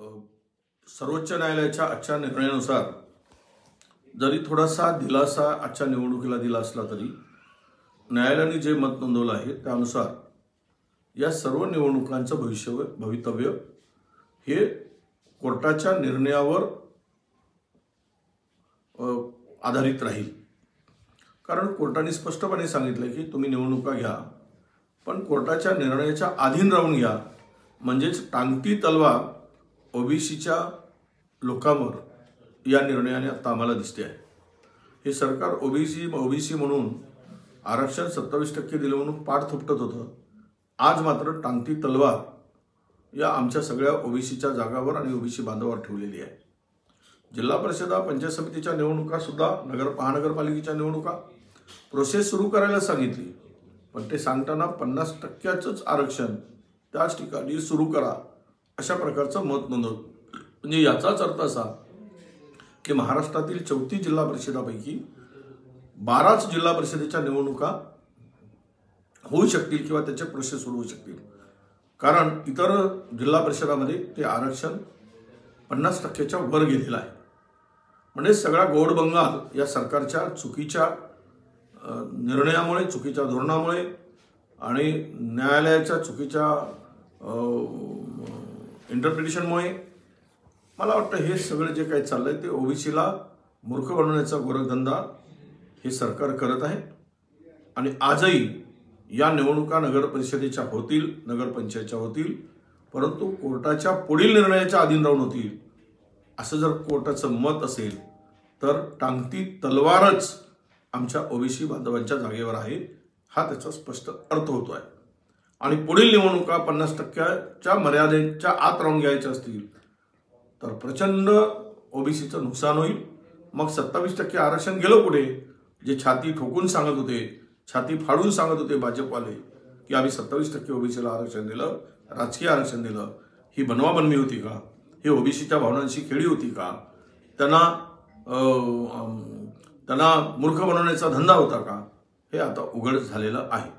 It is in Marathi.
सर्वोच्च न्यायालयाच्या आजच्या निर्णयानुसार जरी थोडासा दिलासा आजच्या निवडणुकीला दिला असला तरी न्यायालयाने जे मत नोंदवलं आहे त्यानुसार या सर्व निवडणुकांचं भवितव्य हे कोर्टाच्या निर्णयावर आधारित राहील। कारण कोर्टाने स्पष्टपणे सांगितलं की तुम्ही निवडणुका घ्या पण कोर्टाच्या निर्णयाच्या अधीन राहून घ्या, म्हणजेच टांगती तलवार ओबीसीच्या लोकांवर या निर्णयाने आता आम्हाला दिसते आहे। हे सरकार ओबीसी म्हणून आरक्षण 27% दिलं म्हणून पाठ थोपटत होतं, आज मात्र टांगती तलवार या आमच्या सगळ्या ओबीसीच्या जागावर आणि ओबीसी बांधवावर ठेवलेली आहे। जिल्हा परिषदा पंचायत समितीच्या निवडणुका सुद्धा महानगरपालिकेच्या निवडणुका प्रोसेस सुरू करायला सांगितली, पण ते सांगताना 50%च आरक्षण त्याच ठिकाणी सुरू करा अशा प्रकारचं मत नोंदवलं। म्हणजे याचाच अर्थ असा की महाराष्ट्रातील 34 जिल्हा परिषदापैकी 12च जिल्हा परिषदेच्या निवडणुका होऊ शकतील किंवा त्याचे प्रोसेस सुरू होऊ शकतील। कारण इतर जिल्हा परिषदामध्ये ते आरक्षण 50%च्या वर गेलेलं आहे। म्हणजे सगळा गोडबंगाल या सरकारच्या चुकीच्या निर्णयामुळे, चुकीच्या धोरणामुळे आणि न्यायालयाच्या चुकीच्या इंटरप्रिटेशनमुळे मला वाटतं हे सगळं जे काही चाललंय ते ओबीसीला मूर्ख बनवण्याचा गोरखधंदा हे सरकार करत आहे। आणि आजही या निवडणुका नगर परिषदेच्या होतील, नगरपंचायतच्या होतील, परंतु कोर्टाच्या पुढील निर्णयाच्या अधीन राहून होतील। असं जर कोर्टाचं मत असेल तर टांगती तलवारच आमच्या ओबीसी बांधवांच्या जागेवर आहे, हा त्याचा स्पष्ट अर्थ होतो आहे। आणि पुढील निवडणुका 50%च्या मर्यादेच्या आत राहून घ्यायच्या असतील तर प्रचंड ओबीसीचं नुकसान होईल। मग 27% आरक्षण गेलं कुठे? जे छाती ठोकून सांगत होते, छाती फाडून सांगत होते भाजपवाले की आम्ही 27% ओबीसीला आरक्षण दिलं, राजकीय आरक्षण दिलं, ही बनवाबनवी होती का? ही ओबीसीच्या भावनांशी खेळी होती का? त्यांना मूर्ख बनवण्याचा धंदा होता का? हे आता उघड झालेलं आहे।